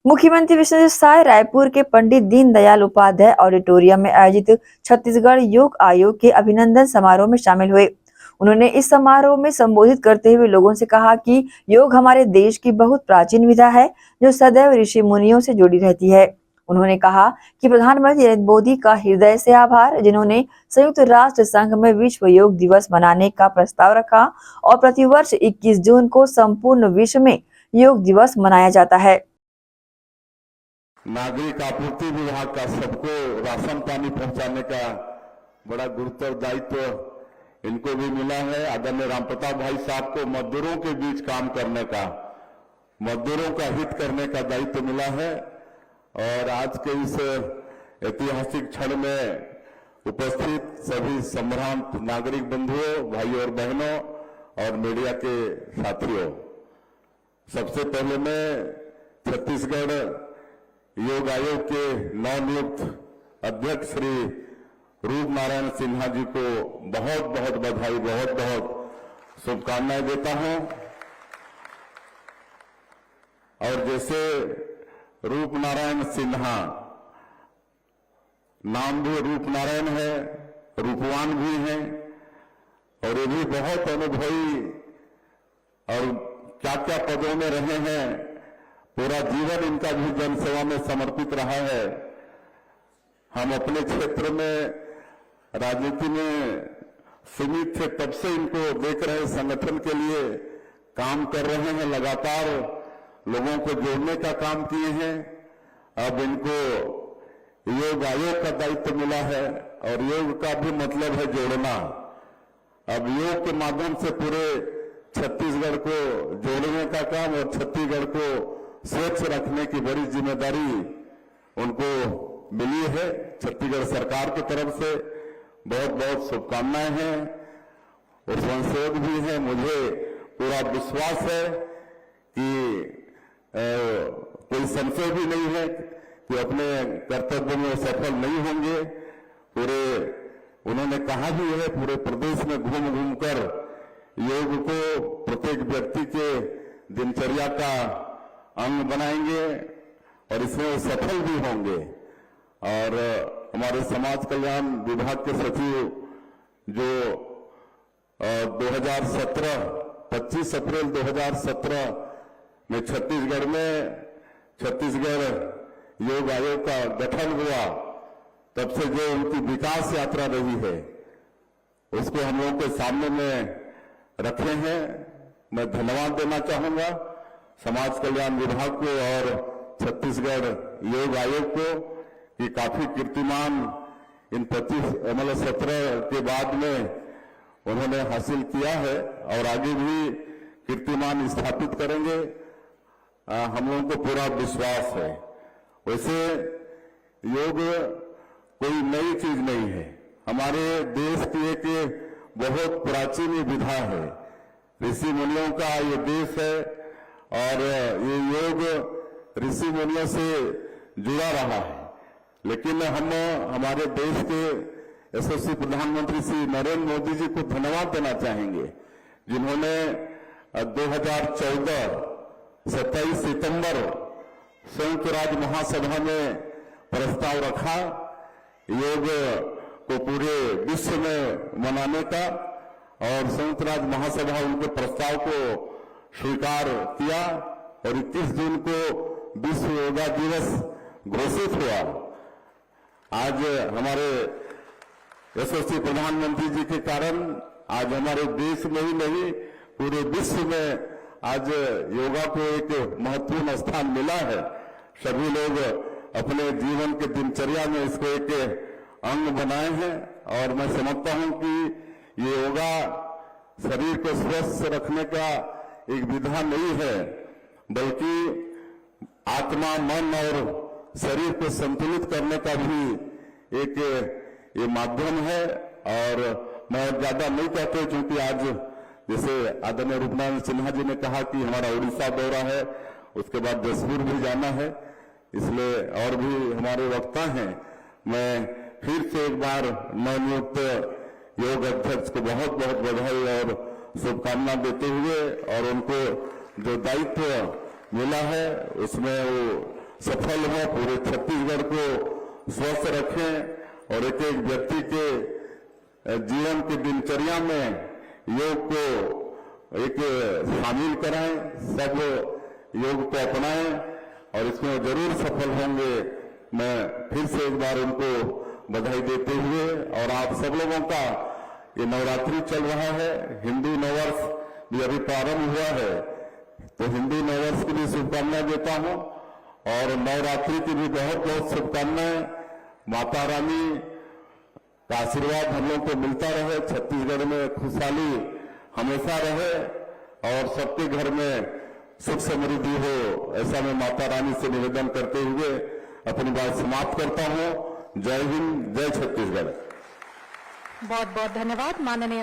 मुख्यमंत्री विष्णुदेव साय रायपुर के पंडित दीनदयाल उपाध्याय ऑडिटोरियम में आयोजित छत्तीसगढ़ योग आयोग के अभिनंदन समारोह में शामिल हुए। उन्होंने इस समारोह में संबोधित करते हुए लोगों से कहा कि योग हमारे देश की बहुत प्राचीन विधा है जो सदैव ऋषि मुनियों से जुड़ी रहती है। उन्होंने कहा कि प्रधानमंत्री नरेंद्र मोदी का हृदय से आभार, जिन्होंने संयुक्त राष्ट्र संघ में विश्व योग दिवस मनाने का प्रस्ताव रखा और प्रतिवर्ष 21 जून को संपूर्ण विश्व में योग दिवस मनाया जाता है। नागरिक आपूर्ति विभाग का सबको राशन पानी पहुंचाने का बड़ा गुरुतर दायित्व इनको भी मिला है। आदरणीय रामप्रताप भाई साहब को मजदूरों के बीच काम करने का, मजदूरों का हित करने का दायित्व मिला है। और आज के इस ऐतिहासिक क्षण में उपस्थित सभी संभ्रांत नागरिक बंधुओं, भाइयों और बहनों और मीडिया के साथियों, सबसे पहले मैं छत्तीसगढ़ योग आयोग के नवनियुक्त अध्यक्ष श्री रूप नारायण सिन्हा जी को बहुत बहुत बधाई, बहुत बहुत शुभकामनाएं देता हूं। और जैसे रूप नारायण सिन्हा, नाम भी रूप नारायण है, रूपवान भी हैं और ये भी बहुत अनुभवी और क्या क्या पदों में रहे हैं। पूरा जीवन इनका भी जनसेवा में समर्पित रहा है। हम अपने क्षेत्र में राजनीति में सीमित थे, तब से इनको देख रहे, संगठन के लिए काम कर रहे हैं, लगातार लोगों को जोड़ने का काम किए हैं। अब इनको योग आयोग का दायित्व मिला है और योग का भी मतलब है जोड़ना। अब योग के माध्यम से पूरे छत्तीसगढ़ को जोड़ने का काम और छत्तीसगढ़ को स्वच्छ रखने की बड़ी जिम्मेदारी उनको मिली है। छत्तीसगढ़ सरकार की तरफ से बहुत बहुत शुभकामनाएं हैं और संशोध भी है। मुझे पूरा विश्वास है कि कोई संशय भी नहीं है कि अपने कर्तव्य में सफल नहीं होंगे। पूरे उन्होंने कहा भी है, पूरे प्रदेश में घूम घूम कर योग को प्रत्येक व्यक्ति के दिनचर्या का अंग बनाएंगे और इसमें वो सफल भी होंगे। और हमारे समाज कल्याण विभाग के सचिव जो 2017 25 अप्रैल 2017 में छत्तीसगढ़ में छत्तीसगढ़ योग आयोग का गठन हुआ, तब से जो उनकी विकास यात्रा रही है उसको हम लोगों के सामने में रखे हैं। मैं धन्यवाद देना चाहूंगा समाज कल्याण विभाग को और छत्तीसगढ़ योग आयोग को कि काफी कीर्तिमान इन 17 के बाद में उन्होंने हासिल किया है और आगे भी कीर्तिमान स्थापित करेंगे, हम लोगों को पूरा विश्वास है। वैसे योग कोई नई चीज नहीं है, हमारे देश की एक बहुत प्राचीन विधा है। ऋषि मुनियों का ये देश है और ये योग ऋषि मुनियों से जुड़ा रहा है। लेकिन हम हमारे देश के यशस्वी प्रधानमंत्री श्री नरेंद्र मोदी जी को धन्यवाद देना चाहेंगे, जिन्होंने 2014 27 सितंबर संयुक्त राज्य महासभा में प्रस्ताव रखा योग को पूरे विश्व में मनाने का, और संयुक्त राज्य महासभा उनके प्रस्ताव को स्वीकार किया और 21 जून को विश्व योगा दिवस घोषित हुआ। आज हमारे यशस्वी प्रधानमंत्री जी के कारण आज हमारे देश में ही नहीं पूरे विश्व में आज योगा को एक महत्वपूर्ण स्थान मिला है। सभी लोग अपने जीवन के दिनचर्या में इसको एक अंग बनाए हैं और मैं समझता हूं कि ये योगा शरीर को स्वस्थ रखने का एक विधा नहीं है, बल्कि आत्मा, मन और शरीर को संतुलित करने का भी एक ये माध्यम है। और मैं ज्यादा नहीं कहता क्योंकि आज जैसे आदरणीय रूपनारायण सिन्हा जी ने कहा कि हमारा उड़ीसा दौरा है, उसके बाद जसपुर भी जाना है, इसलिए और भी हमारे वक्ता हैं। मैं फिर से एक बार नवनियुक्त योग अध्यक्ष को बहुत बहुत बधाई और शुभकामना देते हुए और उनको जो दायित्व मिला है उसमें वो सफल हों, पूरे छत्तीसगढ़ को स्वस्थ रखें और एक एक व्यक्ति के जीवन की दिनचर्या में योग को एक शामिल कराएं, सब योग को अपनाएं और इसमें जरूर सफल होंगे। मैं फिर से एक बार उनको बधाई देते हुए और आप सब लोगों का ये नवरात्रि चल रहा है, हिंदू नववर्ष भी अभी प्रारंभ हुआ है, तो हिंदू नववर्ष की भी शुभकामनाएं देता हूं और नवरात्रि की भी बहुत बहुत शुभकामनाएं। माता रानी का आशीर्वाद हम लोग को मिलता रहे, छत्तीसगढ़ में खुशहाली हमेशा रहे और सबके घर में सुख समृद्धि हो, ऐसा मैं माता रानी से निवेदन करते हुए अपनी बात समाप्त करता हूं। जय हिंद, जय छत्तीसगढ़। बहुत बहुत धन्यवाद माननीय